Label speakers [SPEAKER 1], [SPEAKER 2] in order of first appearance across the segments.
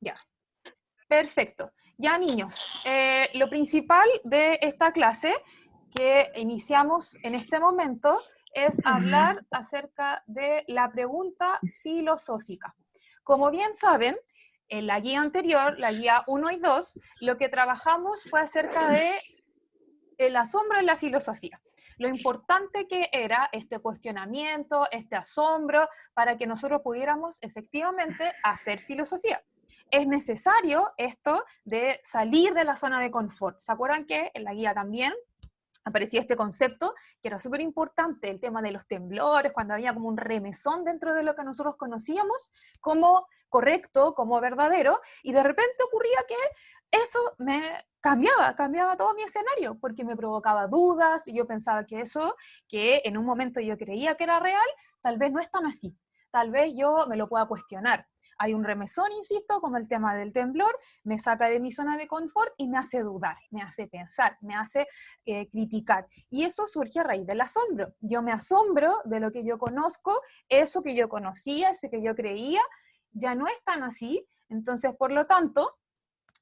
[SPEAKER 1] Ya, perfecto. Ya, niños, lo principal de esta clase que iniciamos en este momento es hablar acerca de la pregunta filosófica. Como bien saben, en la guía anterior, la guía 1 y 2, lo que trabajamos fue acerca de el asombro en la filosofía. Lo importante que era este cuestionamiento, este asombro, para que nosotros pudiéramos efectivamente hacer filosofía. Es necesario esto de salir de la zona de confort. ¿Se acuerdan que en la guía también aparecía este concepto que era súper importante, el tema de los temblores, cuando había como un remesón dentro de lo que nosotros conocíamos como correcto, como verdadero, y de repente ocurría que eso me cambiaba todo mi escenario, porque me provocaba dudas, y yo pensaba que eso, que en un momento yo creía que era real, tal vez no es tan así, tal vez yo me lo pueda cuestionar. Hay un remesón, insisto, como el tema del temblor, me saca de mi zona de confort y me hace dudar, me hace pensar, me hace criticar. Y eso surge a raíz del asombro. Yo me asombro de lo que yo conozco, eso que yo conocía, ese que yo creía, ya no es tan así. Entonces, por lo tanto,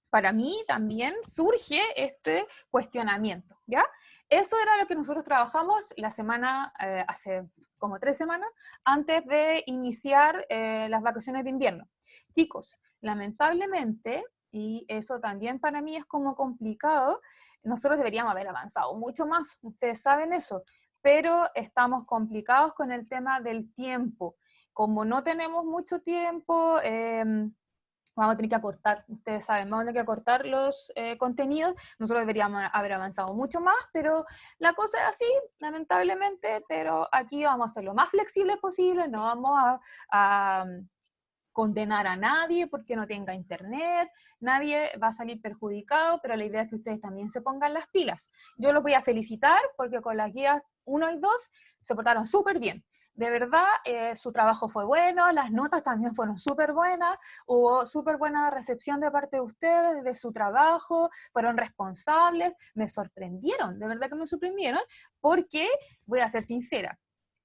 [SPEAKER 1] para mí también surge este cuestionamiento, ¿ya? Eso era lo que nosotros trabajamos la semana, hace como 3 semanas, antes de iniciar las vacaciones de invierno. Chicos, lamentablemente, y eso también para mí es como complicado, nosotros deberíamos haber avanzado mucho más, ustedes saben eso, pero estamos complicados con el tema del tiempo. Como no tenemos mucho tiempo, vamos a tener que acortar, ustedes saben, vamos a tener que acortar los contenidos, nosotros deberíamos haber avanzado mucho más, pero la cosa es así, lamentablemente, pero aquí vamos a ser lo más flexibles posible, no vamos a condenar a nadie porque no tenga internet, nadie va a salir perjudicado, pero la idea es que ustedes también se pongan las pilas. Yo los voy a felicitar porque con las guías 1 y 2 se portaron súper bien. De verdad, su trabajo fue bueno, las notas también fueron súper buenas, hubo súper buena recepción de parte de ustedes, de su trabajo, fueron responsables, me sorprendieron, de verdad que me sorprendieron, porque, voy a ser sincera,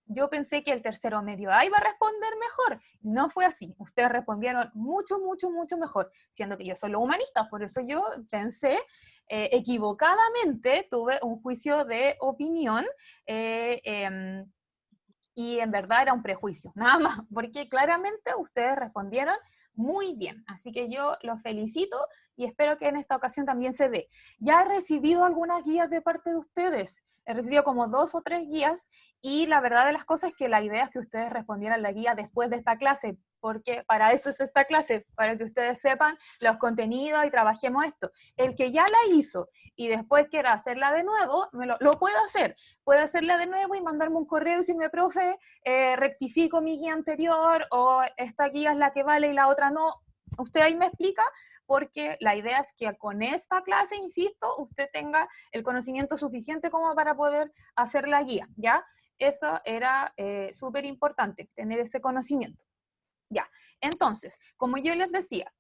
[SPEAKER 1] yo pensé que el tercero medio A iba a responder mejor. No fue así. Ustedes respondieron mucho, mucho, mucho mejor, siendo que yo soy los humanistas. Por eso yo pensé, equivocadamente, tuve un juicio de opinión eh, eh, y en verdad era un prejuicio, nada más, porque claramente ustedes respondieron muy bien, así que yo los felicito y espero que en esta ocasión también se dé. Ya he recibido algunas guías de parte de ustedes, he recibido como 2 o 3 guías y la verdad de las cosas es que la idea es que ustedes respondieran la guía después de esta clase, porque para eso es esta clase, para que ustedes sepan los contenidos y trabajemos esto. El que ya la hizo y después quiera hacerla de nuevo, lo puedo hacer. Puedo hacerla de nuevo y mandarme un correo y decirme, profe, rectifico mi guía anterior o esta guía es la que vale y la otra no. Usted ahí me explica, porque la idea es que con esta clase, insisto, usted tenga el conocimiento suficiente como para poder hacer la guía, ¿ya? Eso era súper importante, tener ese conocimiento. Ya, entonces, como yo les decía,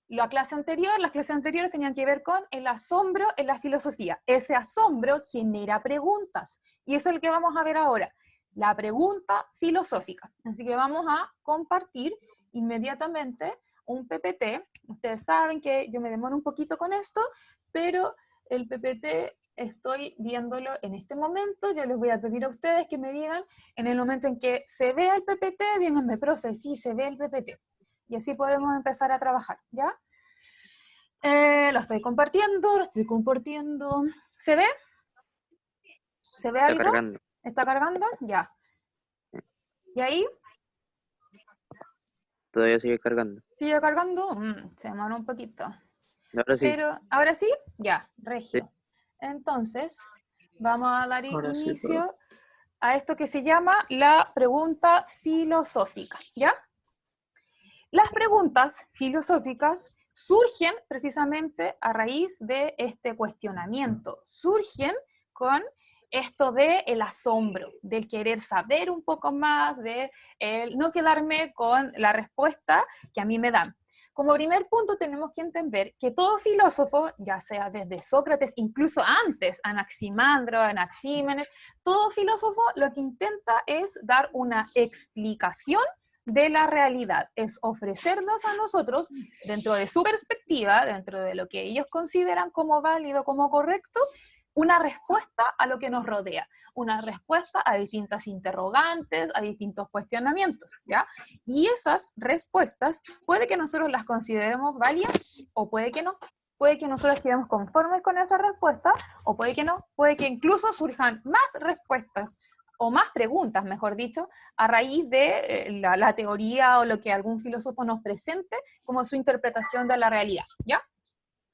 [SPEAKER 1] las clases anteriores tenían que ver con el asombro en la filosofía. Ese asombro genera preguntas, y eso es lo que vamos a ver ahora, la pregunta filosófica. Así que vamos a compartir inmediatamente un PPT. Ustedes saben que yo me demoro un poquito con esto, pero el PPT estoy viéndolo en este momento. Yo les voy a pedir a ustedes que me digan, en el momento en que se vea el PPT, díganme, profe, sí, se ve el PPT. Y así podemos empezar a trabajar, ¿ya? Lo estoy compartiendo, lo estoy compartiendo. ¿Se ve? ¿Se ve
[SPEAKER 2] Está
[SPEAKER 1] algo?
[SPEAKER 2] cargando.
[SPEAKER 1] ¿Está cargando? Ya. ¿Y ahí?
[SPEAKER 2] Todavía sigue cargando.
[SPEAKER 1] ¿Sigue cargando? Se demora un poquito.
[SPEAKER 2] Ahora sí.
[SPEAKER 1] Pero, ¿ahora sí? Ya,
[SPEAKER 2] Sí.
[SPEAKER 1] regio. Entonces, vamos a dar
[SPEAKER 3] Ahora sí,
[SPEAKER 1] inicio a esto que se llama la pregunta filosófica, ¿ya? Las preguntas filosóficas surgen precisamente a raíz de este cuestionamiento, surgen con esto de el asombro, del querer saber un poco más, de el no quedarme con la respuesta que a mí me dan. Como primer punto tenemos que entender que todo filósofo, ya sea desde Sócrates, incluso antes, Anaximandro, Anaxímenes, todo filósofo lo que intenta es dar una explicación de la realidad, es ofrecernos a nosotros, dentro de su perspectiva, dentro de lo que ellos consideran como válido, como correcto, una respuesta a lo que nos rodea, una respuesta a distintas interrogantes, a distintos cuestionamientos, ¿ya? Y esas respuestas puede que nosotros las consideremos válidas o puede que no. Puede que nosotros quedemos conformes con esa respuesta o puede que no. Puede que incluso surjan más respuestas o más preguntas, mejor dicho, a raíz de la teoría o lo que algún filósofo nos presente como su interpretación de la realidad, ¿ya?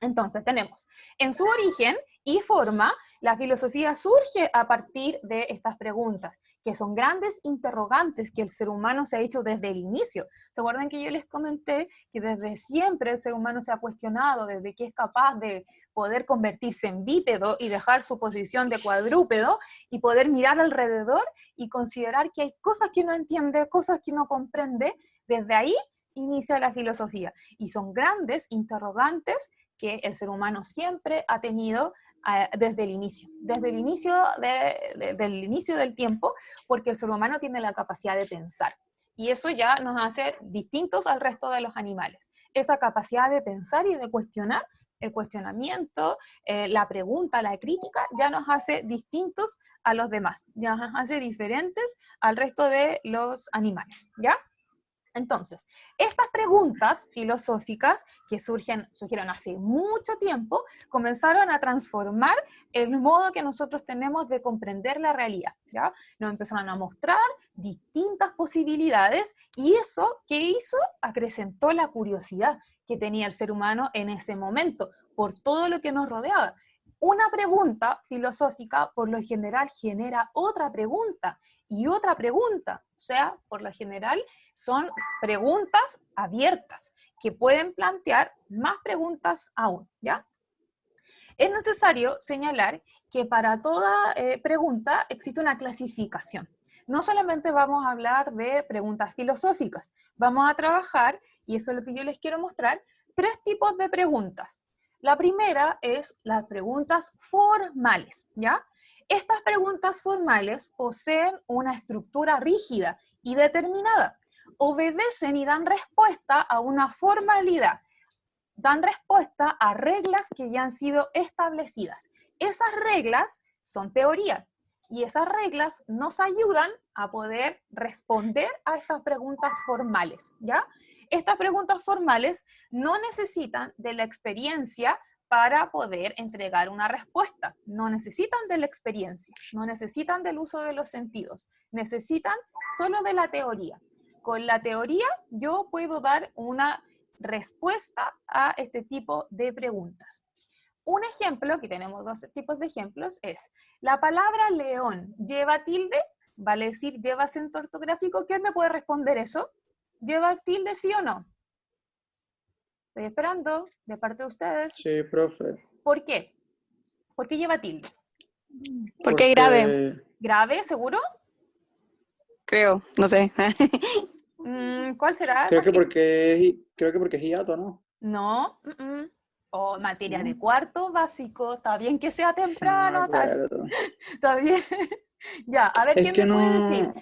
[SPEAKER 1] Entonces tenemos, en su origen y forma, la filosofía surge a partir de estas preguntas, que son grandes interrogantes que el ser humano se ha hecho desde el inicio. ¿Se acuerdan que yo les comenté que desde siempre el ser humano se ha cuestionado desde que es capaz de poder convertirse en bípedo y dejar su posición de cuadrúpedo y poder mirar alrededor y considerar que hay cosas que no entiende, cosas que no comprende? Desde ahí inicia la filosofía y son grandes interrogantes que el ser humano siempre ha tenido desde el inicio del inicio del tiempo, porque el ser humano tiene la capacidad de pensar. Y eso ya nos hace distintos al resto de los animales. Esa capacidad de pensar y de cuestionar, el cuestionamiento, la pregunta, la crítica, ya nos hace distintos a los demás, ya nos hace diferentes al resto de los animales, ¿ya? Entonces, estas preguntas filosóficas que surgieron hace mucho tiempo, comenzaron a transformar el modo que nosotros tenemos de comprender la realidad, ¿ya? Nos empezaron a mostrar distintas posibilidades y eso, ¿qué hizo? Acrecentó la curiosidad que tenía el ser humano en ese momento por todo lo que nos rodeaba. Una pregunta filosófica, por lo general, genera otra pregunta y otra pregunta. O sea, por lo general, son preguntas abiertas que pueden plantear más preguntas aún, ¿ya? Es necesario señalar que para toda pregunta existe una clasificación. No solamente vamos a hablar de preguntas filosóficas, vamos a trabajar, y eso es lo que yo les quiero mostrar, 3 tipos de preguntas. La primera es las preguntas formales, ¿ya? Estas preguntas formales poseen una estructura rígida y determinada. Obedecen y dan respuesta a una formalidad. Dan respuesta a reglas que ya han sido establecidas. Esas reglas son teoría y esas reglas nos ayudan a poder responder a estas preguntas formales, ¿ya? Estas preguntas formales no necesitan de la experiencia para poder entregar una respuesta. No necesitan de la experiencia, no necesitan del uso de los sentidos, necesitan solo de la teoría. Con la teoría yo puedo dar una respuesta a este tipo de preguntas. Un ejemplo, que tenemos 2 tipos de ejemplos, es la palabra león lleva tilde, vale decir lleva acento ortográfico. ¿Quién me puede responder eso? ¿Lleva tilde, sí o no? Estoy esperando de parte de ustedes.
[SPEAKER 3] Sí, profe.
[SPEAKER 1] ¿Por qué? ¿Por qué lleva tilde?
[SPEAKER 4] Porque es grave,
[SPEAKER 1] ¿Grave, seguro?
[SPEAKER 4] creo, no sé.
[SPEAKER 1] ¿Cuál será?
[SPEAKER 3] Creo
[SPEAKER 1] No
[SPEAKER 3] que
[SPEAKER 1] sé.
[SPEAKER 3] porque es hiato, ¿no?
[SPEAKER 1] No. Oh, materia de
[SPEAKER 3] ¿No?
[SPEAKER 1] cuarto básico. Está bien que sea
[SPEAKER 3] No me
[SPEAKER 1] temprano.
[SPEAKER 3] acuerdo.
[SPEAKER 1] Está bien. Ya, a ver,
[SPEAKER 3] Es
[SPEAKER 1] ¿quién
[SPEAKER 3] que
[SPEAKER 1] me puede decir?
[SPEAKER 3] no.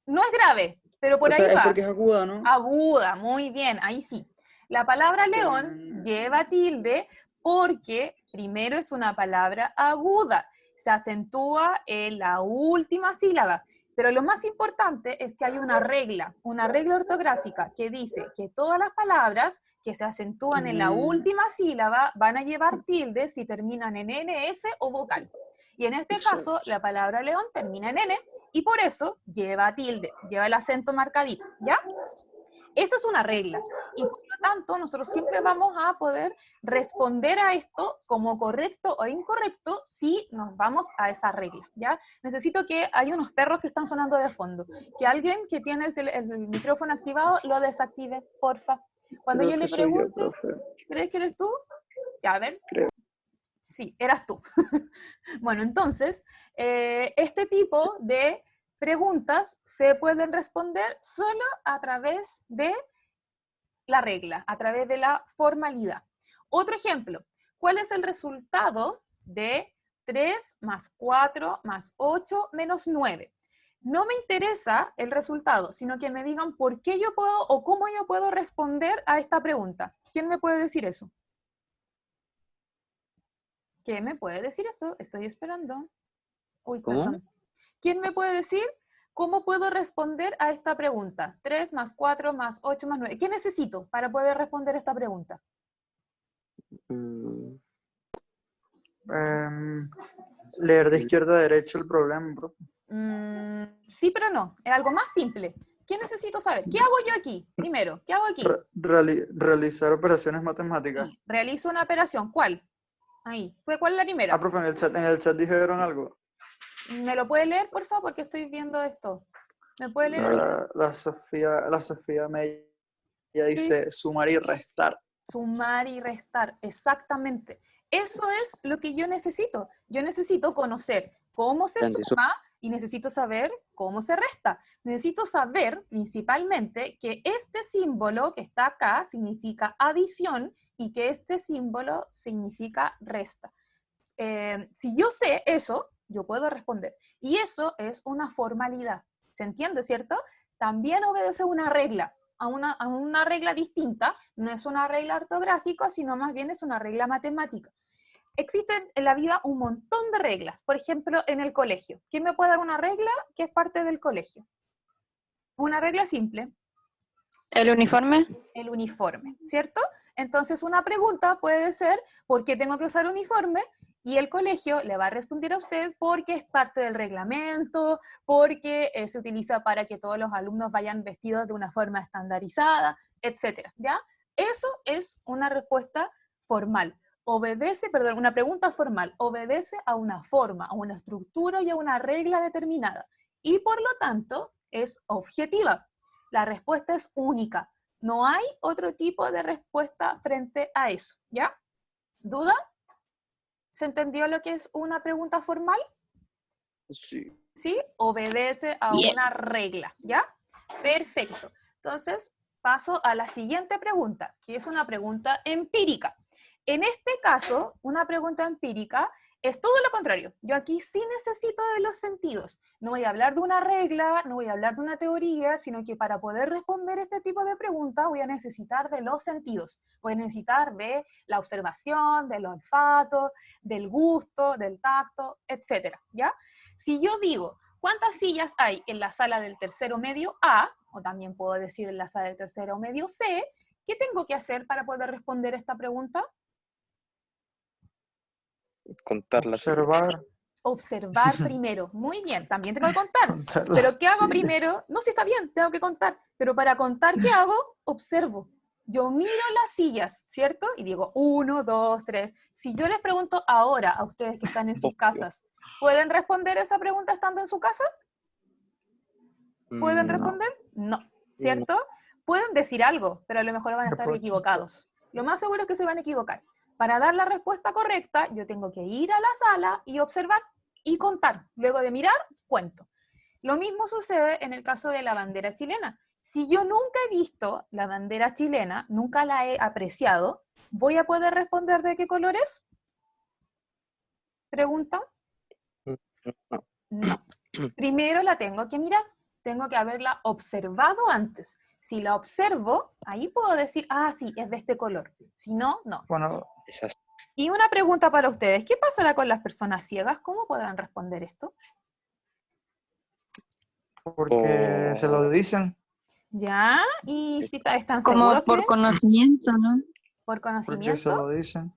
[SPEAKER 1] No es grave, pero por
[SPEAKER 3] O
[SPEAKER 1] ahí
[SPEAKER 3] sea, es
[SPEAKER 1] va.
[SPEAKER 3] porque es aguda, ¿no?
[SPEAKER 1] Aguda, muy bien, ahí sí. La palabra león lleva tilde porque primero es una palabra aguda, se acentúa en la última sílaba. Pero lo más importante es que hay una regla ortográfica que dice que todas las palabras que se acentúan en la última sílaba van a llevar tilde si terminan en NS o vocal. Y en este caso, la palabra león termina en N y por eso lleva tilde, lleva el acento marcadito, ¿ya? Esa es una regla y por lo tanto nosotros siempre vamos a poder responder a esto como correcto o incorrecto si nos vamos a esa regla, ¿ya? Necesito que hay unos perros que están sonando de fondo, que alguien que tiene el micrófono activado lo desactive, porfa. Cuando
[SPEAKER 3] Creo
[SPEAKER 1] yo
[SPEAKER 3] que
[SPEAKER 1] le
[SPEAKER 3] soy yo,
[SPEAKER 1] pregunte,
[SPEAKER 3] profe.
[SPEAKER 1] ¿crees que eres tú? Ya, a ver.
[SPEAKER 3] Creo.
[SPEAKER 1] Sí, eras tú. Bueno, entonces, este tipo de preguntas se pueden responder solo a través de la regla, a través de la formalidad. Otro ejemplo, ¿cuál es el resultado de 3 más 4 más 8 menos 9? no me interesa el resultado, sino que me digan por qué yo puedo o cómo yo puedo responder a esta pregunta. ¿Quién me puede decir eso? ¿Quién me puede decir eso? Estoy esperando. Uy,
[SPEAKER 2] ¿Cómo?
[SPEAKER 1] perdón. ¿Quién me puede decir cómo puedo responder a esta pregunta? 3 más 4 más 8 más 9. ¿Qué necesito para poder responder esta pregunta?
[SPEAKER 2] Mm,
[SPEAKER 3] Leer de izquierda a derecha el problema, profe.
[SPEAKER 1] Sí, pero no. Es algo más simple. ¿Qué necesito saber? ¿Qué hago yo aquí? Primero, ¿qué hago aquí?
[SPEAKER 3] Realizar operaciones matemáticas.
[SPEAKER 1] Sí, realizo una operación. ¿Cuál? Ahí. ¿Cuál es la primera?
[SPEAKER 3] Ah, profe, en el chat dijeron algo.
[SPEAKER 1] ¿Me lo puede leer, por favor? Porque estoy viendo esto. ¿Me puede leer?
[SPEAKER 3] La Sofía Mella dice sumar y restar.
[SPEAKER 1] Sumar y restar, exactamente. Eso es lo que yo necesito. Yo necesito conocer cómo se suma y necesito saber cómo se resta. Necesito saber principalmente que este símbolo que está acá significa adición y que este símbolo significa resta. Si yo sé eso, yo puedo responder. Y eso es una formalidad. ¿Se entiende, cierto? También obedece una regla. A una regla distinta, no es una regla ortográfica, sino más bien es una regla matemática. Existen en la vida un montón de reglas, por ejemplo, en el colegio. ¿Quién me puede dar una regla que es parte del colegio? Una regla simple.
[SPEAKER 4] ¿El uniforme?
[SPEAKER 1] El uniforme, ¿cierto? Entonces una pregunta puede ser, ¿por qué tengo que usar uniforme? Y el colegio le va a responder a usted porque es parte del reglamento, porque se utiliza para que todos los alumnos vayan vestidos de una forma estandarizada, etc. ¿Ya? Eso es una respuesta formal. Una pregunta formal, obedece a una forma, a una estructura y a una regla determinada. Y por lo tanto, es objetiva. La respuesta es única. No hay otro tipo de respuesta frente a eso. ¿Ya? ¿Duda? ¿Se entendió lo que es una pregunta formal?
[SPEAKER 2] sí.
[SPEAKER 1] ¿Sí? Obedece a una regla, ¿ya? Perfecto. Entonces, paso a la siguiente pregunta, que es una pregunta empírica. En este caso, una pregunta empírica es todo lo contrario. Yo aquí sí necesito de los sentidos. No voy a hablar de una regla, no voy a hablar de una teoría, sino que para poder responder este tipo de preguntas voy a necesitar de los sentidos. Voy a necesitar de la observación, del olfato, del gusto, del tacto, etc. ¿Ya? Si yo digo, ¿cuántas sillas hay en la sala del tercero medio A? O también puedo decir en la sala del tercero medio C. ¿Qué tengo que hacer para poder responder esta pregunta?
[SPEAKER 2] Contar las
[SPEAKER 3] Observar.
[SPEAKER 1] Observar primero. Muy bien, también tengo que contar.
[SPEAKER 3] Contar
[SPEAKER 1] Pero
[SPEAKER 3] las
[SPEAKER 1] ¿qué hago
[SPEAKER 3] sillas.
[SPEAKER 1] primero? No, sí está bien, tengo que contar. Pero para contar, ¿qué hago? Observo. Yo miro las sillas, ¿cierto? Y digo, 1, 2, 3. Si yo les pregunto ahora a ustedes que están en sus casas, ¿pueden responder esa pregunta estando en su casa? ¿Pueden responder? No, ¿cierto? Pueden decir algo, pero a lo mejor van a estar equivocados. Lo más seguro es que se van a equivocar. Para dar la respuesta correcta, yo tengo que ir a la sala y observar y contar. Luego de mirar, cuento. Lo mismo sucede en el caso de la bandera chilena. Si yo nunca he visto la bandera chilena, nunca la he apreciado, ¿voy a poder responder de qué color es? ¿Pregunta? No. Primero la tengo que mirar. Tengo que haberla observado antes. Si la observo, ahí puedo decir, ah, sí, es de este color. Si no, no.
[SPEAKER 3] Bueno,
[SPEAKER 1] y una pregunta para ustedes. ¿Qué pasará con las personas ciegas? ¿Cómo podrán responder esto?
[SPEAKER 3] porque se lo dicen.
[SPEAKER 1] ¿Ya? ¿Y si están
[SPEAKER 4] Como
[SPEAKER 1] seguros
[SPEAKER 4] por
[SPEAKER 1] que?
[SPEAKER 4] conocimiento, ¿no?
[SPEAKER 1] ¿Por
[SPEAKER 3] Porque se
[SPEAKER 1] conocimiento?
[SPEAKER 3] lo dicen.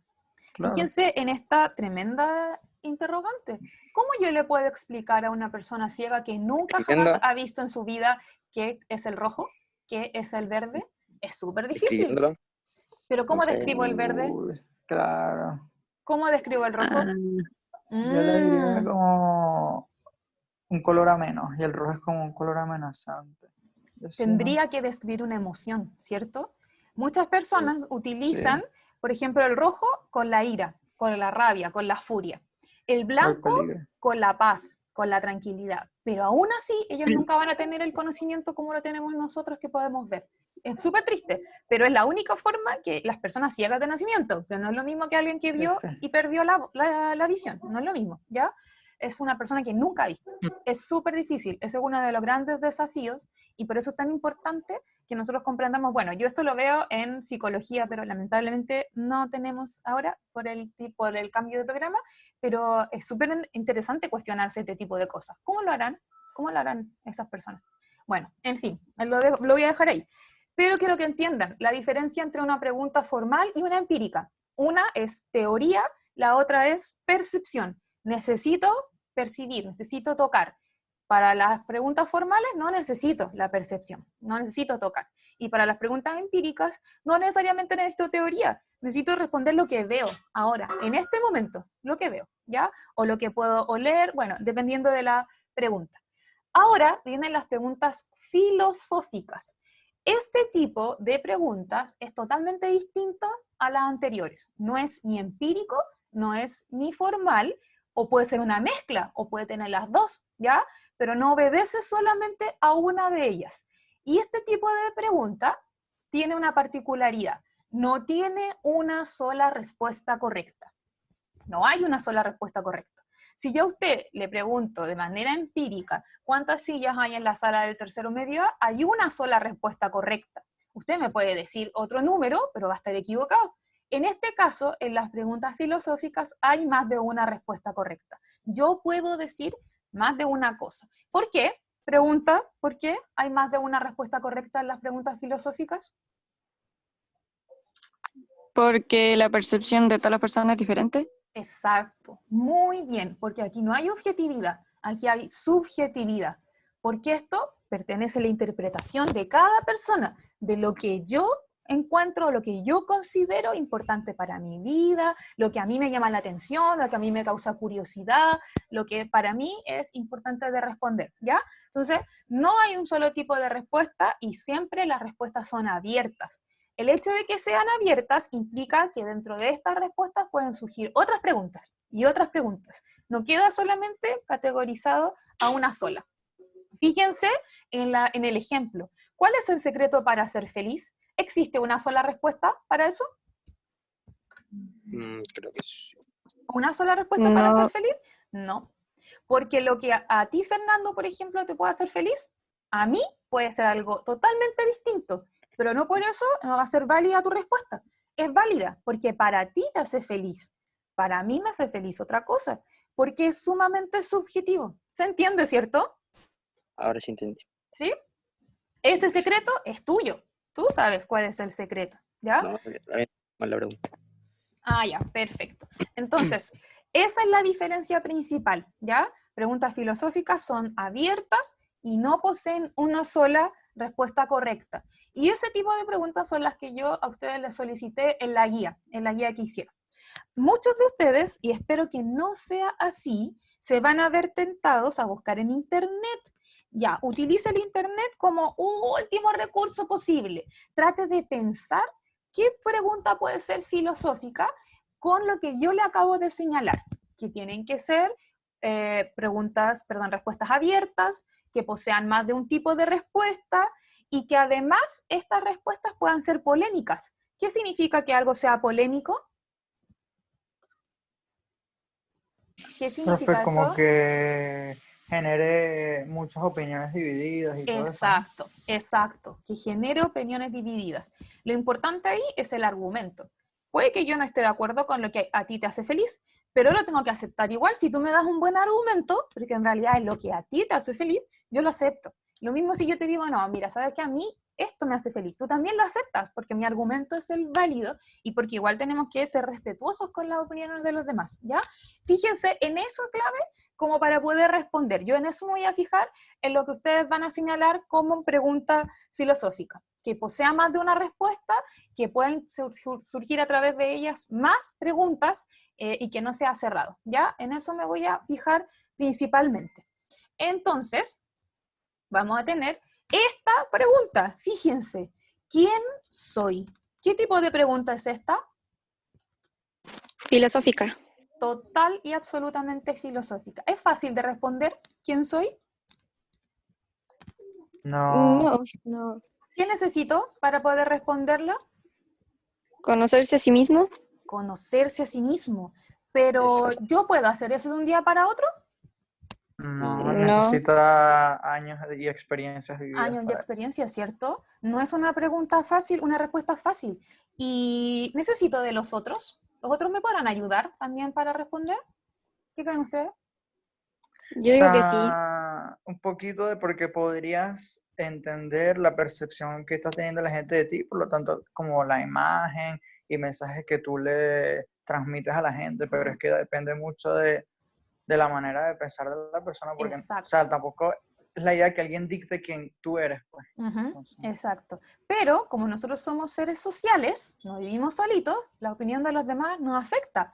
[SPEAKER 3] Claro.
[SPEAKER 1] Fíjense en esta tremenda interrogante. ¿Cómo yo le puedo explicar a una persona ciega que nunca jamás ha visto en su vida qué es el rojo, qué es el verde? Es súper difícil. Pero ¿cómo describo el verde?
[SPEAKER 3] Uy, claro.
[SPEAKER 1] ¿Cómo describo el rojo?
[SPEAKER 3] Yo le diría como un color ameno, y el rojo es como un color amenazante.
[SPEAKER 1] Tendría que describir una emoción, ¿cierto? Muchas personas utilizan, por ejemplo, el rojo con la ira, con la rabia, con la furia. El blanco con la paz, con la tranquilidad. Pero aún así, ellos nunca van a tener el conocimiento como lo tenemos nosotros que podemos ver. Es súper triste, pero es la única forma que las personas ciegas de nacimiento, que no es lo mismo que alguien que vio y perdió la visión, no es lo mismo, ¿ya? es una persona que nunca ha visto. Es súper difícil, ese es uno de los grandes desafíos, y por eso es tan importante que nosotros comprendamos, bueno, yo esto lo veo en psicología, pero lamentablemente no tenemos ahora por el cambio de programa, pero es súper interesante cuestionarse este tipo de cosas. ¿Cómo lo harán? ¿Cómo lo harán esas personas? Bueno, en fin, lo voy a dejar ahí. Pero quiero que entiendan la diferencia entre una pregunta formal y una empírica. Una es teoría, la otra es percepción. Necesito percibir, necesito tocar. Para las preguntas formales no necesito la percepción, no necesito tocar. Y para las preguntas empíricas no necesariamente necesito teoría, necesito responder lo que veo ahora, en este momento, lo que veo, ¿ya? O lo que puedo oler, bueno, dependiendo de la pregunta. Ahora vienen las preguntas filosóficas. Este tipo de preguntas es totalmente distinto a las anteriores. No es ni empírico, no es ni formal, o puede ser una mezcla, o puede tener las dos, ¿ya? Pero no obedece solamente a una de ellas. Y este tipo de pregunta tiene una particularidad. No tiene una sola respuesta correcta. No hay una sola respuesta correcta. Si yo a usted le pregunto de manera empírica cuántas sillas hay en la sala del tercero medio A, hay una sola respuesta correcta. Usted me puede decir otro número, pero va a estar equivocado. En este caso, en las preguntas filosóficas hay más de una respuesta correcta. Yo puedo decir más de una cosa. ¿Por qué? Pregunta, ¿por qué hay más de una respuesta correcta en las preguntas filosóficas?
[SPEAKER 4] Porque la percepción de todas las personas es diferente.
[SPEAKER 1] Exacto, muy bien, porque aquí no hay objetividad, aquí hay subjetividad, porque esto pertenece a la interpretación de cada persona, de lo que yo encuentro, lo que yo considero importante para mi vida, lo que a mí me llama la atención, lo que a mí me causa curiosidad, lo que para mí es importante de responder, ¿ya? Entonces, no hay un solo tipo de respuesta y siempre las respuestas son abiertas. El hecho de que sean abiertas implica que dentro de estas respuestas pueden surgir otras preguntas y otras preguntas. No queda solamente categorizado a una sola. Fíjense en el ejemplo. ¿Cuál es el secreto para ser feliz? ¿Existe una sola respuesta para eso?
[SPEAKER 2] Creo que sí.
[SPEAKER 1] ¿Una sola respuesta para
[SPEAKER 4] No.
[SPEAKER 1] ser feliz? No. Porque lo que a ti, Fernando, por ejemplo, te puede hacer feliz, a mí puede ser algo totalmente distinto. Pero no por eso no va a ser válida tu respuesta. Es válida porque para ti te hace feliz. Para mí me hace feliz otra cosa. Porque es sumamente subjetivo. ¿Se entiende, cierto?
[SPEAKER 2] Ahora sí entendí.
[SPEAKER 1] ¿Sí? Ese secreto es tuyo. Tú sabes cuál es el secreto, ¿ya?
[SPEAKER 2] No, mal la pregunta.
[SPEAKER 1] Ah, ya, perfecto. Entonces, esa es la diferencia principal, ¿ya? Preguntas filosóficas son abiertas y no poseen una sola respuesta correcta. Y ese tipo de preguntas son las que yo a ustedes les solicité en la guía que hicieron. Muchos de ustedes, y espero que no sea así, se van a ver tentados a buscar en Internet. Ya, utilice el Internet como un último recurso posible. Trate de pensar qué pregunta puede ser filosófica con lo que yo le acabo de señalar, que tienen que ser respuestas abiertas, que posean más de un tipo de respuesta y que además estas respuestas puedan ser polémicas. ¿Qué significa que algo sea polémico? ¿Qué significa
[SPEAKER 3] Profe, como
[SPEAKER 1] eso?
[SPEAKER 3] que genere muchas opiniones divididas y todo eso.
[SPEAKER 1] Exacto, exacto, que genere opiniones divididas. Lo importante ahí es el argumento. Puede que yo no esté de acuerdo con lo que a ti te hace feliz, pero lo tengo que aceptar igual. Si tú me das un buen argumento, porque en realidad es lo que a ti te hace feliz, yo lo acepto. Lo mismo si yo te digo, no, mira, sabes que a mí esto me hace feliz. Tú también lo aceptas, porque mi argumento es el válido y porque igual tenemos que ser respetuosos con las opiniones de los demás, ¿ya? Fíjense en eso clave como para poder responder. Yo en eso me voy a fijar en lo que ustedes van a señalar como pregunta filosófica, que posea más de una respuesta, que pueden surgir a través de ellas más preguntas y que no sea cerrado, ¿ya? En eso me voy a fijar principalmente. Entonces, vamos a tener esta pregunta. Fíjense, ¿quién soy? ¿Qué tipo de pregunta es esta?
[SPEAKER 4] Filosófica.
[SPEAKER 1] Total y absolutamente filosófica. ¿Es fácil de responder quién soy?
[SPEAKER 3] No.
[SPEAKER 4] No.
[SPEAKER 1] ¿Qué necesito para poder responderla?
[SPEAKER 4] Conocerse a sí mismo.
[SPEAKER 1] Conocerse a sí mismo. Pero
[SPEAKER 2] Exacto.
[SPEAKER 1] ¿yo puedo hacer eso de un día para otro?
[SPEAKER 3] No,
[SPEAKER 4] No.
[SPEAKER 3] necesita años y experiencias vividas
[SPEAKER 1] Años de
[SPEAKER 3] para eso.
[SPEAKER 1] experiencia, ¿cierto? No es una pregunta fácil, una respuesta fácil. Y necesito de los otros. ¿Los otros me podrán ayudar también para responder? ¿Qué creen ustedes?
[SPEAKER 4] Yo
[SPEAKER 3] O
[SPEAKER 4] digo que sí.
[SPEAKER 3] sea, un poquito de porque podrías entender la percepción que está teniendo la gente de ti, por lo tanto, como la imagen y mensajes que tú le transmites a la gente, pero es que depende mucho de la manera de pensar de la persona, porque, o sea,
[SPEAKER 1] Exacto.
[SPEAKER 3] tampoco es la idea que alguien dicte quién tú eres, pues.
[SPEAKER 1] Ujú,
[SPEAKER 3] Entonces,
[SPEAKER 1] exacto. Pero como nosotros somos seres sociales, no vivimos solitos, la opinión de los demás nos afecta.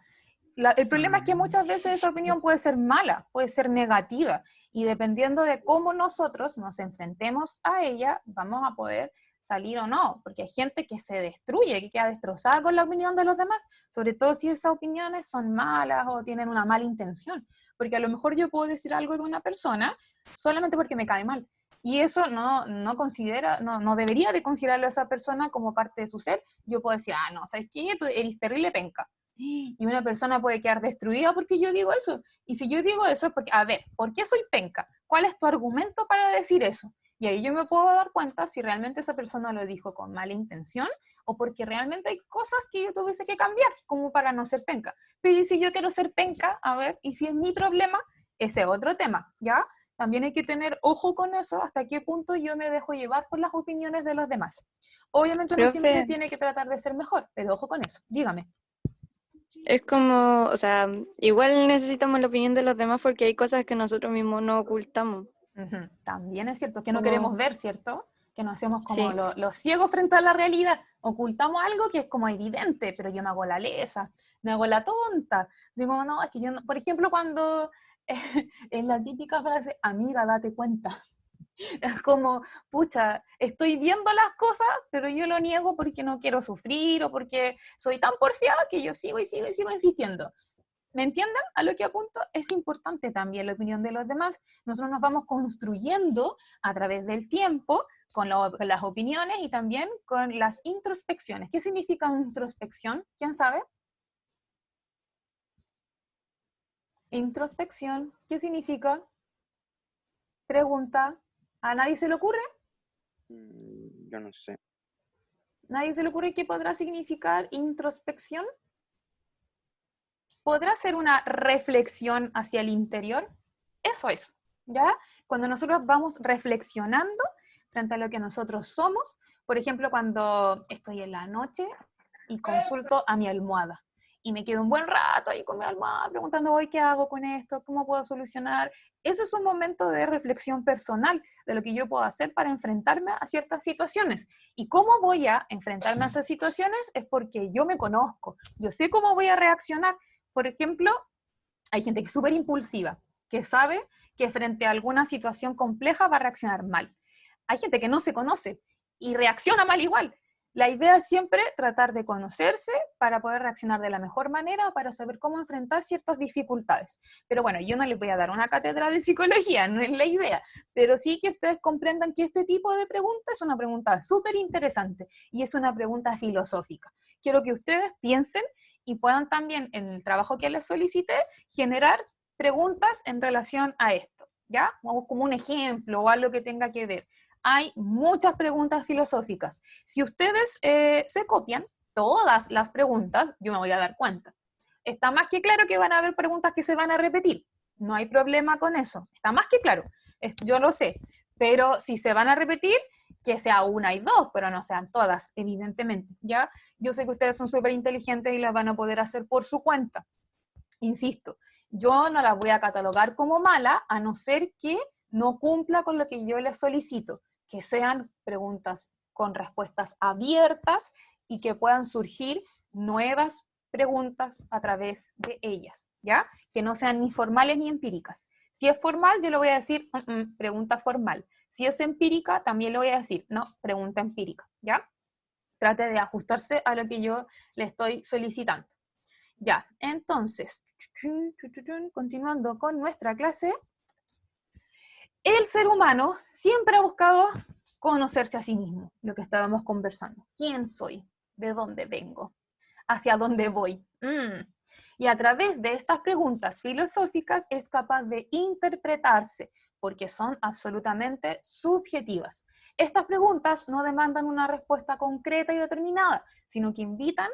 [SPEAKER 1] El problema es que muchas veces esa opinión puede ser mala, puede ser negativa, y dependiendo de cómo nosotros nos enfrentemos a ella, vamos a poder salir o no, porque hay gente que se destruye, que queda destrozada con la opinión de los demás, sobre todo si esas opiniones son malas o tienen una mala intención, porque a lo mejor yo puedo decir algo de una persona solamente porque me cae mal, y eso no debería de considerarlo a esa persona como parte de su ser. Yo puedo decir, ah, no, ¿sabes qué? Tú eres terrible penca. Y una persona puede quedar destruida porque yo digo eso. Y si yo digo eso es porque, a ver, ¿por qué soy penca? ¿Cuál es tu argumento para decir eso? Y ahí yo me puedo dar cuenta si realmente esa persona lo dijo con mala intención o porque realmente hay cosas que yo tuviese que cambiar como para no ser penca. Pero ¿y si yo quiero ser penca? A ver, ¿y si es mi problema? Ese es otro tema, ¿ya? También hay que tener ojo con eso, hasta qué punto yo me dejo llevar por las opiniones de los demás. Obviamente uno siempre
[SPEAKER 4] Profe,
[SPEAKER 1] tiene que tratar de ser mejor, pero ojo con eso, dígame.
[SPEAKER 4] es como, o sea, igual necesitamos la opinión de los demás porque hay cosas que nosotros mismos no ocultamos.
[SPEAKER 1] Ujú. También es cierto que no
[SPEAKER 4] Como,
[SPEAKER 1] queremos ver, ¿cierto? Que nos hacemos como
[SPEAKER 4] sí,
[SPEAKER 1] los ciegos frente a la realidad. Ocultamos algo que es como evidente, pero yo me hago la lesa, me hago la tonta. Así como, no, es que yo no. Por ejemplo, cuando es la típica frase, amiga, date cuenta. Es como, pucha, estoy viendo las cosas, pero yo lo niego porque no quiero sufrir o porque soy tan porfiada que yo sigo y sigo y sigo insistiendo. ¿Me entienden? A lo que apunto, es importante también la opinión de los demás. Nosotros nos vamos construyendo a través del tiempo con las opiniones y también con las introspecciones. ¿Qué significa introspección? ¿Quién sabe? Introspección, ¿qué significa? Pregunta. ¿A nadie se le ocurre?
[SPEAKER 2] Yo no sé.
[SPEAKER 1] ¿Nadie se le ocurre qué podrá significar introspección? ¿Podrá ser una reflexión hacia el interior? Eso es, ¿ya? Cuando nosotros vamos reflexionando frente a lo que nosotros somos, por ejemplo, cuando estoy en la noche y consulto a mi almohada y me quedo un buen rato ahí con mi almohada preguntando, hoy, ¿qué hago con esto? ¿Cómo puedo solucionar? Eso es un momento de reflexión personal de lo que yo puedo hacer para enfrentarme a ciertas situaciones. ¿Y cómo voy a enfrentarme a esas situaciones? Es porque yo me conozco, yo sé cómo voy a reaccionar. Por ejemplo, hay gente que es súper impulsiva, que sabe que frente a alguna situación compleja va a reaccionar mal. Hay gente que no se conoce y reacciona mal igual. La idea es siempre tratar de conocerse para poder reaccionar de la mejor manera, para saber cómo enfrentar ciertas dificultades. Pero bueno, yo no les voy a dar una cátedra de psicología, no es la idea, pero sí que ustedes comprendan que este tipo de pregunta es una pregunta súper interesante y es una pregunta filosófica. Quiero que ustedes piensen y puedan también, en el trabajo que les solicité, generar preguntas en relación a esto, ¿ya? O como un ejemplo o algo que tenga que ver. Hay muchas preguntas filosóficas. Si ustedes se copian todas las preguntas, yo me voy a dar cuenta. Está más que claro que van a haber preguntas que se van a repetir. No hay problema con eso. Está más que claro. Yo lo sé. Pero si se van a repetir, que sea una y dos, pero no sean todas, evidentemente. ¿Ya? Yo sé que ustedes son súper inteligentes y las van a poder hacer por su cuenta. Insisto, yo no las voy a catalogar como mala, a no ser que no cumpla con lo que yo les solicito, que sean preguntas con respuestas abiertas y que puedan surgir nuevas preguntas a través de ellas, ¿ya? Que no sean ni formales ni empíricas. Si es formal, yo le voy a decir pregunta formal. Si es empírica, también le voy a decir, no, pregunta empírica, ¿ya? Trate de ajustarse a lo que yo le estoy solicitando. Ya, entonces, continuando con nuestra clase, el ser humano siempre ha buscado conocerse a sí mismo, lo que estábamos conversando. ¿Quién soy? ¿De dónde vengo? ¿Hacia dónde voy? Y a través de estas preguntas filosóficas es capaz de interpretarse, porque son absolutamente subjetivas. Estas preguntas no demandan una respuesta concreta y determinada, sino que invitan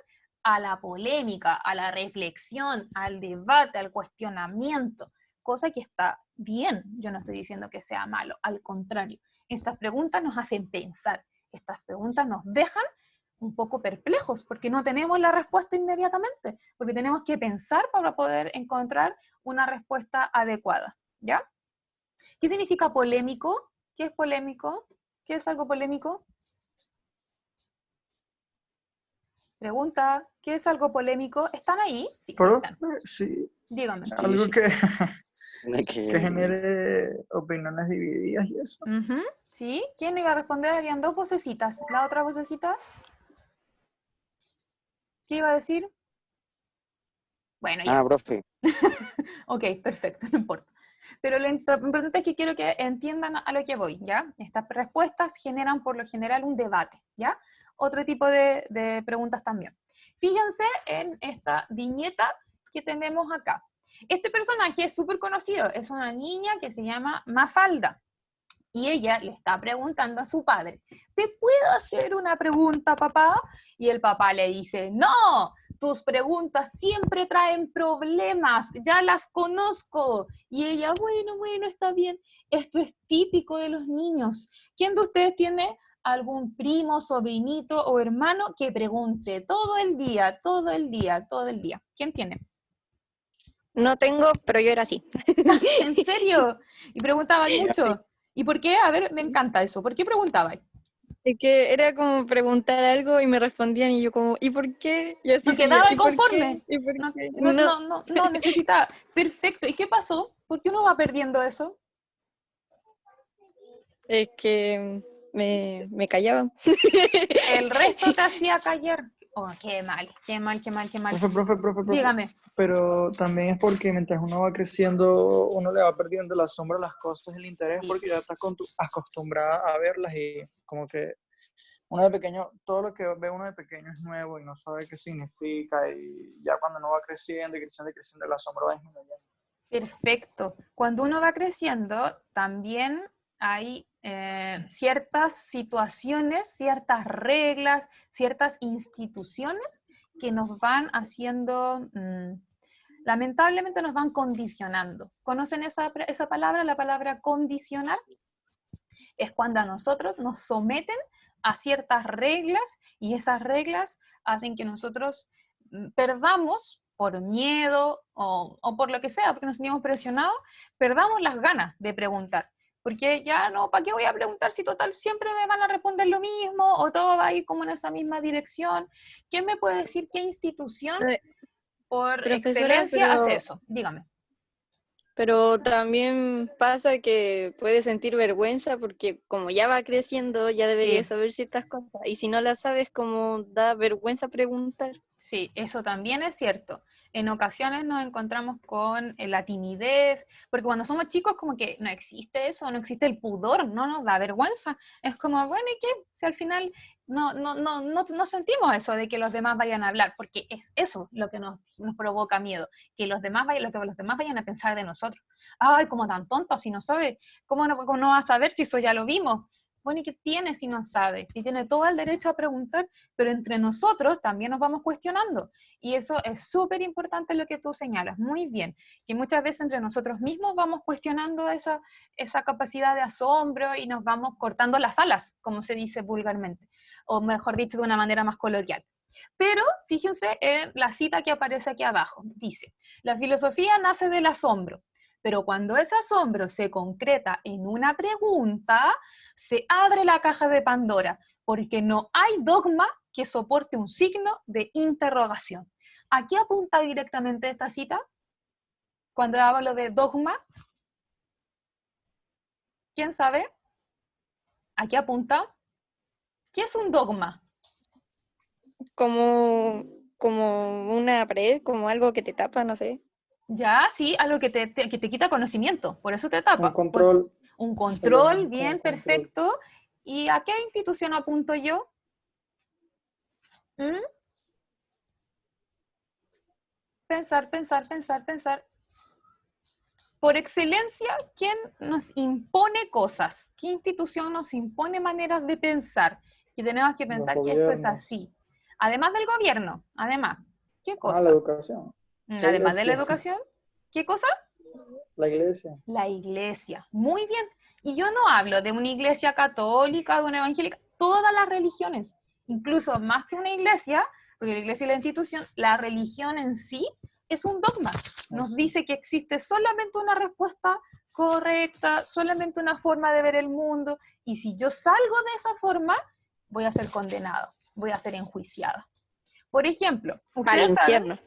[SPEAKER 1] a la polémica, a la reflexión, al debate, al cuestionamiento, cosa que está bien. Yo no estoy diciendo que sea malo, al contrario. Estas preguntas nos hacen pensar, estas preguntas nos dejan un poco perplejos, porque no tenemos la respuesta inmediatamente, porque tenemos que pensar para poder encontrar una respuesta adecuada, ¿ya? ¿Qué significa polémico? ¿Qué es polémico? ¿Qué es algo polémico? Pregunta, ¿qué es algo polémico? ¿Están ahí? Sí, sí
[SPEAKER 3] Profe,
[SPEAKER 1] están.
[SPEAKER 3] sí,
[SPEAKER 1] Dígame.
[SPEAKER 3] algo que,
[SPEAKER 2] De
[SPEAKER 3] que
[SPEAKER 2] que
[SPEAKER 3] genere opiniones divididas y eso.
[SPEAKER 1] Ujú, ¿sí? ¿Quién iba a responder? Habían dos vocecitas. ¿La otra vocecita? ¿Qué iba a decir? Bueno, ya.
[SPEAKER 2] profe.
[SPEAKER 1] Ok, perfecto, no importa. Pero lo importante es que quiero que entiendan a lo que voy, ¿ya? Estas respuestas generan por lo general un debate, ¿ya? Otro tipo de preguntas también. Fíjense en esta viñeta que tenemos acá. Este personaje es súper conocido, es una niña que se llama Mafalda. Y ella le está preguntando a su padre, ¿te puedo hacer una pregunta, papá? Y el papá le dice, no, tus preguntas siempre traen problemas, ya las conozco. Y ella, bueno, está bien, esto es típico de los niños. ¿Quién de ustedes tiene algún primo, sobrinito o hermano que pregunte todo el día, todo el día, todo el día? ¿Quién tiene?
[SPEAKER 4] No tengo, pero yo era así.
[SPEAKER 1] ¿En serio? Y preguntaban
[SPEAKER 2] Sí.
[SPEAKER 1] mucho. ¿Y por qué? A ver, me encanta eso. ¿Por qué preguntaban?
[SPEAKER 4] Es que era como preguntar algo y me respondían y yo como, ¿y por qué? Y así
[SPEAKER 1] No
[SPEAKER 4] seguía,
[SPEAKER 1] quedaba
[SPEAKER 4] ¿y por
[SPEAKER 1] conforme.
[SPEAKER 4] qué? ¿Y por
[SPEAKER 1] No,
[SPEAKER 4] qué?
[SPEAKER 1] no,
[SPEAKER 4] No,
[SPEAKER 1] no, no, no, necesitaba. Perfecto. ¿Y qué pasó? ¿Por qué uno va perdiendo eso?
[SPEAKER 4] es que me callaban.
[SPEAKER 1] El resto te hacía callar. Oh, qué mal, qué mal, qué mal, qué mal.
[SPEAKER 3] Profe.
[SPEAKER 1] Dígame.
[SPEAKER 3] Pero también es porque mientras uno va creciendo, uno le va perdiendo la sombra a las cosas, el interés,
[SPEAKER 1] Sí.
[SPEAKER 3] porque ya está acostumbrada a verlas y como que uno de pequeño, todo lo que ve uno de pequeño es nuevo y no sabe qué significa y ya cuando uno va creciendo y creciendo y creciendo, la sombra va disminuyendo.
[SPEAKER 1] Perfecto. Cuando uno va creciendo, también hay ciertas situaciones, ciertas reglas, ciertas instituciones que nos van haciendo, lamentablemente nos van condicionando. ¿Conocen esa palabra, la palabra condicionar? Es cuando a nosotros nos someten a ciertas reglas y esas reglas hacen que nosotros perdamos por miedo o por lo que sea, porque nos sentimos presionados, perdamos las ganas de preguntar. Porque ya no, ¿para qué voy a preguntar si total siempre me van a responder lo mismo o todo va a ir como en esa misma dirección? ¿Quién me puede decir qué institución por
[SPEAKER 4] Profesora,
[SPEAKER 1] excelencia hace eso? Dígame.
[SPEAKER 4] pero también pasa que puede sentir vergüenza porque como ya va creciendo, ya debería
[SPEAKER 1] Sí.
[SPEAKER 4] saber ciertas cosas. Y si no las sabes, como da vergüenza preguntar.
[SPEAKER 1] Sí, eso también es cierto. En ocasiones nos encontramos con la timidez, porque cuando somos chicos como que no existe eso, no existe el pudor, no nos da vergüenza. Es como, bueno, ¿y qué? Si al final no sentimos eso de que los demás vayan a hablar, porque es eso lo que nos provoca miedo, que lo que los demás vayan a pensar de nosotros. Ay, como tan tonto, si no sabe, cómo no va a saber si eso ya lo vimos? Bueno, ¿y qué tiene si no sabe? Si tiene todo el derecho a preguntar, pero entre nosotros también nos vamos cuestionando. Y eso es súper importante lo que tú señalas, muy bien, que muchas veces entre nosotros mismos vamos cuestionando esa capacidad de asombro y nos vamos cortando las alas, como se dice vulgarmente, o mejor dicho, de una manera más coloquial. Pero fíjense en la cita que aparece aquí abajo. Dice, la filosofía nace del asombro, pero cuando ese asombro se concreta en una pregunta, se abre la caja de Pandora, porque no hay dogma que soporte un signo de interrogación. ¿A qué apunta directamente esta cita? Cuando hablo de dogma, ¿quién sabe? ¿A qué apunta? ¿Qué es un dogma?
[SPEAKER 4] Como una pared, como algo que te tapa, no sé.
[SPEAKER 1] Ya, sí, algo que te quita conocimiento, por eso te
[SPEAKER 3] Un
[SPEAKER 1] tapa.
[SPEAKER 3] control,
[SPEAKER 1] Un
[SPEAKER 3] el
[SPEAKER 1] control,
[SPEAKER 3] dogma es como
[SPEAKER 1] bien,
[SPEAKER 3] un control.
[SPEAKER 1] perfecto. ¿Y a qué institución apunto yo? ¿Mm? pensar. Por excelencia, ¿quién nos impone cosas? ¿Qué institución nos impone maneras de pensar? Y tenemos que
[SPEAKER 3] Los
[SPEAKER 1] pensar que esto es
[SPEAKER 3] gobiernos.
[SPEAKER 1] así. Además del gobierno, además, ¿qué
[SPEAKER 3] La
[SPEAKER 1] cosa?
[SPEAKER 3] educación. La
[SPEAKER 1] Además de la
[SPEAKER 3] iglesia.
[SPEAKER 1] educación, ¿qué cosa?
[SPEAKER 3] La iglesia.
[SPEAKER 1] La iglesia. Muy bien. Y yo no hablo de una iglesia católica, de una evangélica, todas las religiones, incluso más que una iglesia, porque la iglesia es la institución, la religión en sí es un dogma. Nos dice que existe solamente una respuesta correcta, solamente una forma de ver el mundo, y si yo salgo de esa forma, voy a ser condenado, voy a ser enjuiciado. Por ejemplo,
[SPEAKER 4] Para el
[SPEAKER 1] ustedes saben,
[SPEAKER 4] infierno.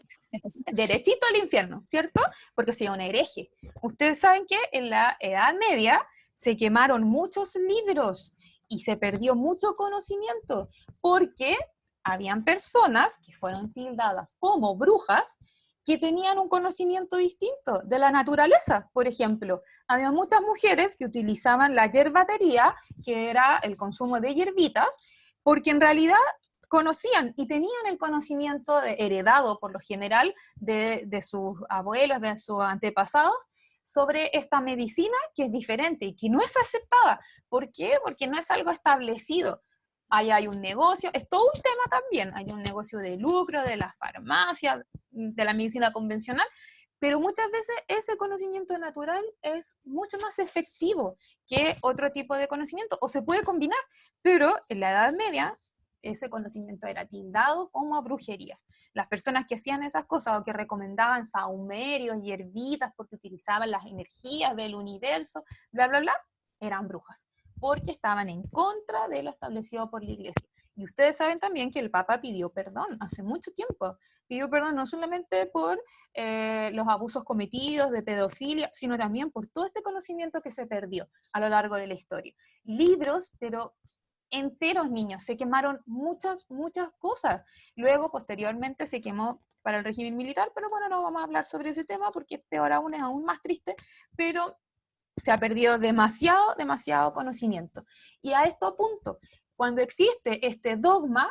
[SPEAKER 1] derechito al infierno, ¿cierto? Porque soy un hereje. Ustedes saben que en la Edad Media se quemaron muchos libros y se perdió mucho conocimiento, porque habían personas que fueron tildadas como brujas que tenían un conocimiento distinto de la naturaleza, por ejemplo. Había muchas mujeres que utilizaban la yerbatería, que era el consumo de hierbitas, porque en realidad conocían y tenían el conocimiento heredado por lo general de sus abuelos, de sus antepasados, sobre esta medicina que es diferente y que no es aceptada. ¿Por qué? Porque no es algo establecido. Ahí hay un negocio, es todo un tema también, hay un negocio de lucro, de las farmacias, de la medicina convencional, pero muchas veces ese conocimiento natural es mucho más efectivo que otro tipo de conocimiento, o se puede combinar, pero en la Edad Media ese conocimiento era tildado como a brujería. Las personas que hacían esas cosas o que recomendaban sahumerios, hierbitas, porque utilizaban las energías del universo, bla, bla, bla, eran brujas, porque estaban en contra de lo establecido por la iglesia. Y ustedes saben también que el Papa pidió perdón hace mucho tiempo. Pidió perdón no solamente por los abusos cometidos de pedofilia, sino también por todo este conocimiento que se perdió a lo largo de la historia. Libros, pero enteros, niños, se quemaron muchas cosas. Luego, posteriormente, se quemó para el régimen militar, pero bueno, no vamos a hablar sobre ese tema porque es peor aún, es aún más triste, pero se ha perdido demasiado conocimiento. Y a esto apunto, cuando existe este dogma,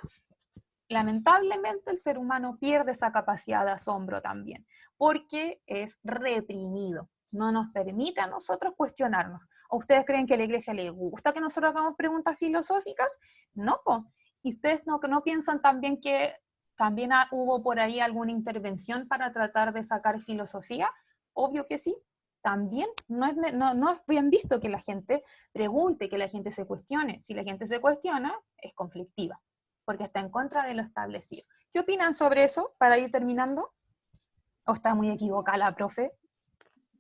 [SPEAKER 1] lamentablemente el ser humano pierde esa capacidad de asombro también, porque es reprimido. No nos permite a nosotros cuestionarnos. ¿O ustedes creen que a la iglesia le gusta que nosotros hagamos preguntas filosóficas? No, po. ¿Y ustedes no piensan también que también hubo por ahí alguna intervención para tratar de sacar filosofía? Obvio que sí. También no es bien visto que la gente pregunte, que la gente se cuestione. Si la gente se cuestiona, es conflictiva, porque está en contra de lo establecido. ¿Qué opinan sobre eso para ir terminando? ¿O está muy equivocada la profe?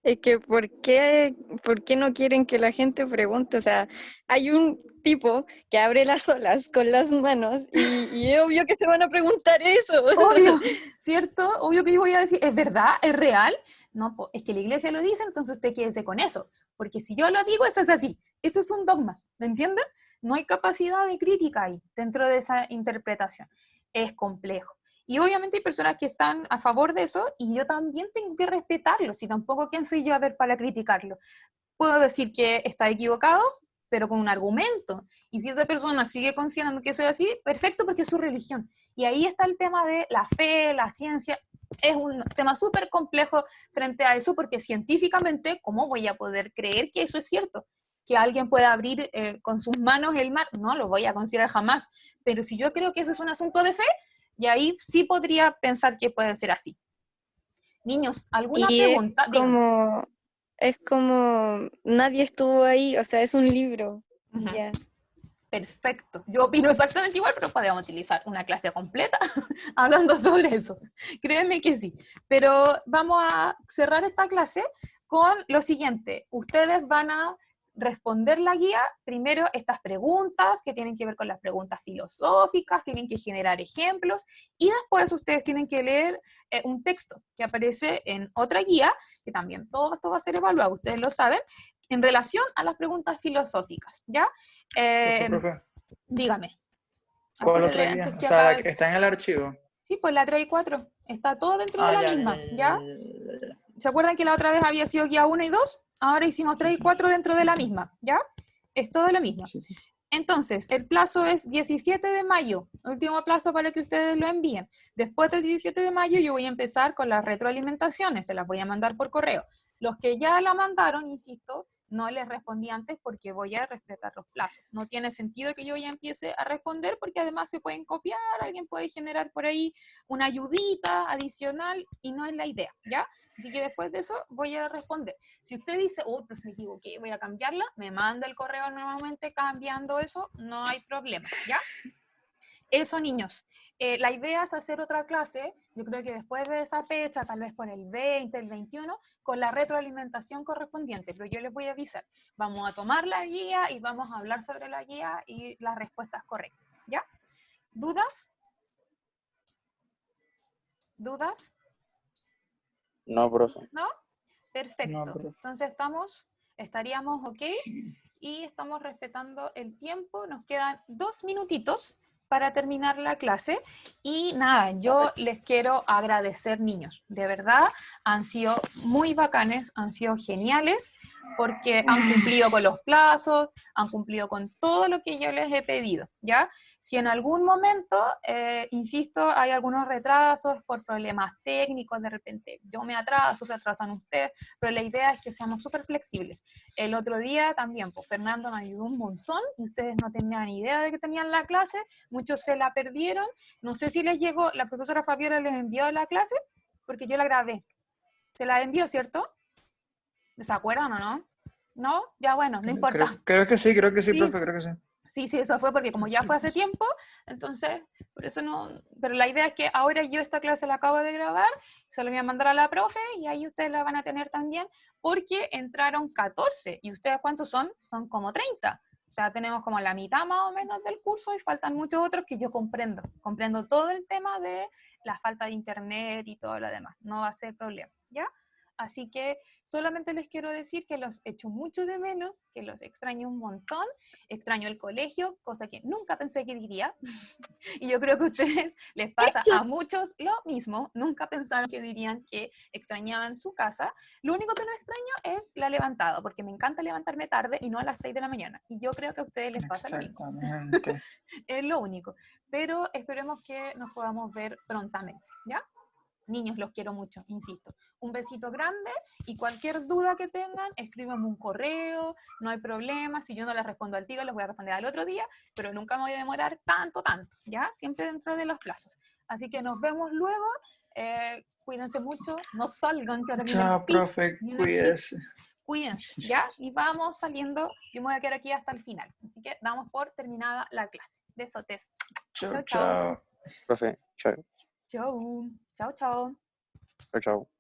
[SPEAKER 4] Es que, ¿por qué no quieren que la gente pregunte? O sea, hay un tipo que abre las olas con las manos y es obvio que se van a preguntar eso.
[SPEAKER 1] Obvio, ¿cierto? Obvio que yo voy a decir, ¿es verdad? ¿Es real? No, es que la iglesia lo dice, entonces usted quédese con eso. Porque si yo lo digo, eso es así. Eso es un dogma, ¿me entienden? No hay capacidad de crítica ahí, dentro de esa interpretación. Es complejo. Y obviamente hay personas que están a favor de eso, y yo también tengo que respetarlo, si tampoco quién soy yo a ver para criticarlo. Puedo decir que está equivocado, pero con un argumento. Y si esa persona sigue considerando que eso es así, perfecto, porque es su religión. Y ahí está el tema de la fe, la ciencia. Es un tema súper complejo frente a eso, porque científicamente, ¿cómo voy a poder creer que eso es cierto? Que alguien pueda abrir con sus manos el mar, no lo voy a considerar jamás. Pero si yo creo que eso es un asunto de fe, y ahí sí podría pensar que puede ser así. Niños, ¿alguna
[SPEAKER 4] Y
[SPEAKER 1] pregunta? Díganme.
[SPEAKER 4] es como nadie estuvo ahí, o sea, es un libro.
[SPEAKER 1] Ujú.
[SPEAKER 4] Ya.
[SPEAKER 1] Perfecto. Yo opino exactamente igual, pero podríamos utilizar una clase completa hablando sobre eso. Créanme que sí. Pero vamos a cerrar esta clase con lo siguiente. Ustedes van a responder la guía, primero estas preguntas que tienen que ver con las preguntas filosóficas, tienen que generar ejemplos, y después ustedes tienen que leer un texto que aparece en otra guía, que también todo esto va a ser evaluado, ustedes lo saben, en relación a las preguntas filosóficas, ¿ya?
[SPEAKER 3] Profe,
[SPEAKER 1] Dígame.
[SPEAKER 3] ¿cuál
[SPEAKER 1] Apúrele
[SPEAKER 3] otra guía?
[SPEAKER 1] antes
[SPEAKER 3] O
[SPEAKER 1] que
[SPEAKER 3] sea, la
[SPEAKER 1] acabe.
[SPEAKER 3] que está en el archivo.
[SPEAKER 1] Sí, pues la 3 y 4. Está todo dentro de
[SPEAKER 3] Ah,
[SPEAKER 1] la
[SPEAKER 3] ya,
[SPEAKER 1] misma, ¿ya?
[SPEAKER 3] ya.
[SPEAKER 1] ¿Se acuerdan que la otra vez había sido guía 1 y 2? Ahora hicimos 3 y 4 dentro de la misma, ¿ya? Es todo lo mismo.
[SPEAKER 3] Sí.
[SPEAKER 1] Entonces, el plazo es 17 de mayo, último plazo para que ustedes lo envíen. Después del 17 de mayo yo voy a empezar con las retroalimentaciones, se las voy a mandar por correo. Los que ya la mandaron, insisto, no les respondí antes porque voy a respetar los plazos. No tiene sentido que yo ya empiece a responder porque además se pueden copiar, alguien puede generar por ahí una ayudita adicional y no es la idea, ¿ya? Así que después de eso voy a responder. Si usted dice, oh, pero me equivoqué, voy a cambiarla, me manda el correo nuevamente cambiando eso, no hay problema, ¿ya? Eso, niños. La idea es hacer otra clase, yo creo que después de esa fecha, tal vez por el 20, el 21, con la retroalimentación correspondiente, pero yo les voy a avisar. Vamos a tomar la guía y vamos a hablar sobre la guía y las respuestas correctas, ¿ya? ¿Dudas? ¿Dudas?
[SPEAKER 2] No, profe.
[SPEAKER 1] ¿No? Perfecto.
[SPEAKER 3] No, profe.
[SPEAKER 1] Entonces estaríamos ok y estamos respetando el tiempo. Nos quedan 2 minutitos para terminar la clase. Y nada, yo les quiero agradecer, niños. De verdad, han sido muy bacanes, han sido geniales, porque han cumplido con los plazos, han cumplido con todo lo que yo les he pedido, ¿ya? Si en algún momento, insisto, hay algunos retrasos por problemas técnicos, de repente yo me atraso, se atrasan ustedes, pero la idea es que seamos súper flexibles. El otro día también, pues Fernando me ayudó un montón y ustedes no tenían idea de que tenían la clase, muchos se la perdieron, no sé si les llegó, la profesora Fabiola les envió la clase, porque yo la grabé. ¿Se la envió, cierto? ¿Se acuerdan o no? ¿No? Ya bueno, no importa.
[SPEAKER 3] Creo que sí,
[SPEAKER 1] Sí.
[SPEAKER 3] profe, creo que sí.
[SPEAKER 1] Sí, eso fue porque como ya fue hace tiempo, entonces, por eso no, pero la idea es que ahora yo esta clase la acabo de grabar, se la voy a mandar a la profe y ahí ustedes la van a tener también, porque entraron 14, ¿y ustedes cuántos son? Son como 30, o sea, tenemos como la mitad más o menos del curso y faltan muchos otros que yo comprendo todo el tema de la falta de internet y todo lo demás, no va a ser problema, ¿ya? Así que solamente les quiero decir que los echo mucho de menos, que los extraño un montón, extraño el colegio, cosa que nunca pensé que diría, y yo creo que a ustedes les pasa a muchos lo mismo, nunca pensaron que dirían que extrañaban su casa. Lo único que no extraño es la levantada, porque me encanta levantarme tarde y no a las 6 de la mañana, y yo creo que a ustedes les pasa lo mismo.
[SPEAKER 3] Exactamente.
[SPEAKER 1] Es lo único, pero esperemos que nos podamos ver prontamente, ¿ya? Niños, los quiero mucho, insisto. Un besito grande y cualquier duda que tengan, escríbanme un correo, no hay problema. Si yo no les respondo al tiro, les voy a responder al otro día, pero nunca me voy a demorar tanto, ¿ya? Siempre dentro de los plazos. Así que nos vemos luego. Cuídense mucho, no salgan, que ahora viene
[SPEAKER 3] Chao,
[SPEAKER 1] el pic,
[SPEAKER 3] profe,
[SPEAKER 1] viene el pic.
[SPEAKER 3] cuídese.
[SPEAKER 1] Cuídense, ¿ya? Y vamos saliendo. Yo me voy a quedar aquí hasta el final. Así que damos por terminada la clase. Besotes.
[SPEAKER 3] Chao,
[SPEAKER 1] Chao, chao.
[SPEAKER 3] chao.
[SPEAKER 2] Profe, chao.
[SPEAKER 1] Chao. Chao, chao.
[SPEAKER 2] Chao, chao.